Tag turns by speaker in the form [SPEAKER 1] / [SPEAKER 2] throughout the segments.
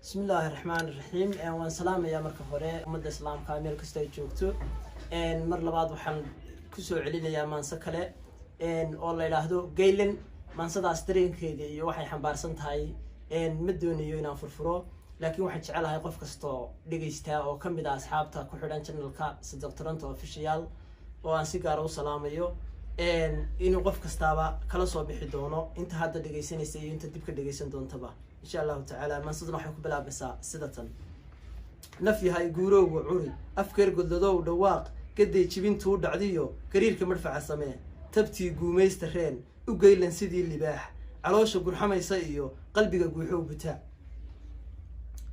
[SPEAKER 1] بسم الله الرحمن الرحيم وان سلام يا مركب هوري umada islaamka meel kasta ay joogto mar labaad waxaan ku soo celinayaa maansa kale oo la yiraahdo Geylan maansadaas dareenkeeda iyo waxay xambaarsan tahay ma doonayo inaan furfuro laakiin waxaan jecelahay qof kasto dhageysta oo kamid ah asxaabta ku xidhan channelka Sidoo Toronto official oo aan si gaar ah u salaamayo inuu qof kastaaba kala soo bixi doono inta hadda dhageysanaysa iyo inta dib ka dhageysan doontaba إن شاء الله تعالى ما صدنا حيكون بلا بسا سدة نفي هاي جورو وعوري أفكار قددو دواق قد يجيبين تود عديو كرير كمرفع السماء تبتي قوميس تخين وقيلن سيدي اللي باح علاش قرحمة يسيو قلبي قوحو بتاع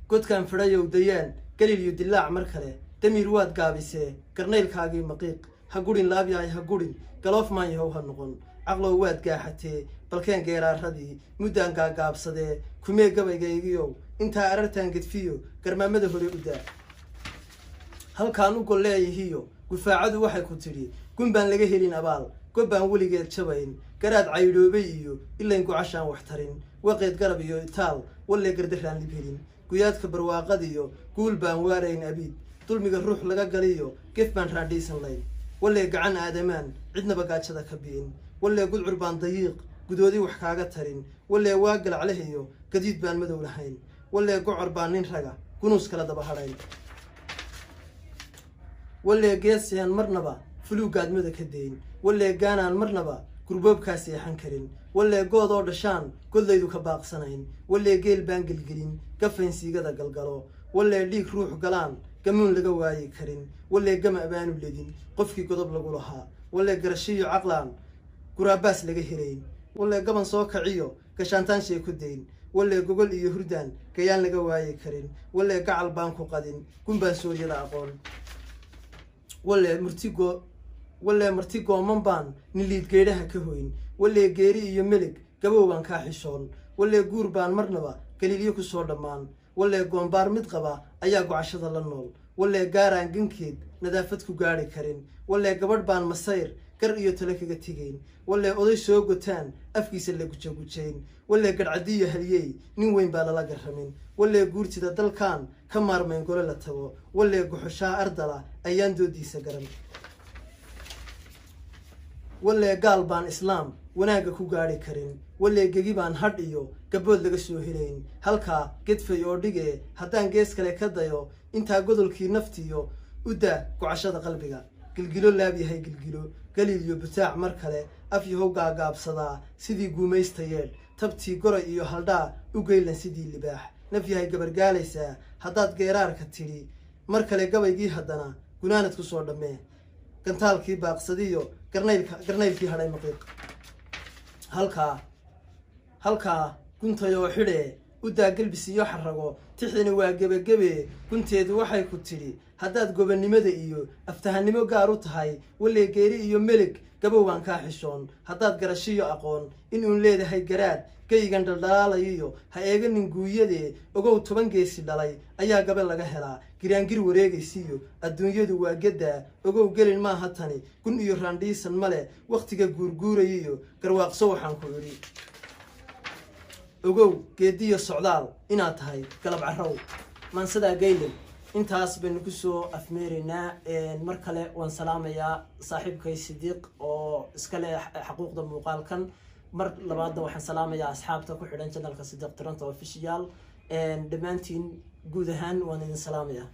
[SPEAKER 1] قد كان فريو وديان قليل يدلاع مركله دمي رواد قابسه كرنيل كاقي مقيق هقولين لابياي هقولين قلاف ما يهو هالنقون عقلو واد قاحتي balkeen geeraarradii muddaan gaagaabsadee kumee gabaygayigiyow intaa arartaan gedfiyo garmaamada hore u daa halkaan u golleeyahiyo gufaacadu waxay ku tidhi gun baan laga helin abaal gob baan weligeed jabayn garaad caydhoobay iyo ilayn gucashaan wax tarin waqeed garab iyo itaal wallee gardaraan lib helin guyaadka barwaaqadiyo guul baan waarayn abiid dulmiga ruux laga galiyo gef baan raadhaysan layn wallee gacan aadamaan cidnaba gaajada ka bi'in wallee gudcur baan dayiiq gudoodii wax kaaga tarin wallee waa galaclahayo gadiid baan madow lahayn wallee gocor baan nin raga gunuus kala daba hadhayn wallee geesiyaan marnaba fuluugaadmada ka dayn wallee gaanaan marnaba gurboobkaa seexan karin wallee good oo dhashaan godlaydu ka baaqsanayn wallee geel baan gelgelin gafayn siigada galgalo wallee dhiig ruux galaan gamuun laga waayi karin wallee gama abaanu ledin qofkii godob lagu lahaa wallee garashiyo caqlaan guraabaas laga helayn wallee gaban soo kaciyo gashaantaan shay ku dayn wallee gogol iyo hurdaan gayaan laga waayi karin wallee gacal baan ku qadin gunbaan sooryada aqoon wallee marti gooman baan niliid geedhaha ka hoyn wallee geeri iyo melig gabow baan kaa xishoon wallee guur baan marnaba galiilyo ku soo dhammaan wallee goombaar mid qaba ayaa gocashada la nool wallee gaaraan gankeed nadaafad ku gaari karin wallee gabadh baan masayr gar iyo tale kaga tegayn wallee oday soo gotaan afkiisa la gujagujayn wallee gadhcadiyo haliyey nin weyn baa lala garramin wallee guurtida dalkaan ka maarmayn gole la tago wallee guxushaa ardala ayaan doodiisa garan wallee gaal baan islaam wanaagga ku gaari karin wallee gegi baan hadh iyo gabbood laga soo helayn halkaa gedfay oo dhigee haddaan gees kale ka dayo intaa godolkii naftiyo u daa gocashada qalbiga gilgilo laab yahay gilgilo galiil iyo butaac mar kale af yahow gaagaabsadaa sidii guumaysta yeedh tabtii goray iyo haldhaa u geylan sidii libaax naf yahay gabargaalaysaa haddaad geeraarka tidhi mar kale gabaygii haddana gunaanad ku soo dhammee gantaalkii baaqsadiyo garnaylkii hadhay maqiiq halkaa guntayoo xidhee u daa gelbis iyo xarago tixdina waa gebagebe gunteedu waxay ku tidhi haddaad gobonnimada iyo aftahannimo gaar u tahay wallee geeri iyo melig gabow baan kaa xishoon haddaad garashiyo aqoon inuun leedahay garaad geygan dhaldhalaalayiyo ha eeganin guuyadee ogow 10 geesi dhalay ayaa gabe laga helaa giraangir wareegaysiyo adduunyadu waa geddaa ogow gelin maaha tani gun iyo raandhiisan male wakhtiga guurguurayiyo garwaaqso waxaan ku idhi ogow geediyo socdaal inaad tahay galab carrow maansadaa Geylan intaas baynu ku soo afmeeraynaa mar kale waan salaamayaa saaxiibkay Sidiiq oo iska leh xuquuqda muuqaalkan mar labaadna waxaan salaamayaa asxaabta ku xidhan channelka Sidoo Toronto official dhamaantiin guud ahaan waan idin salaamayaa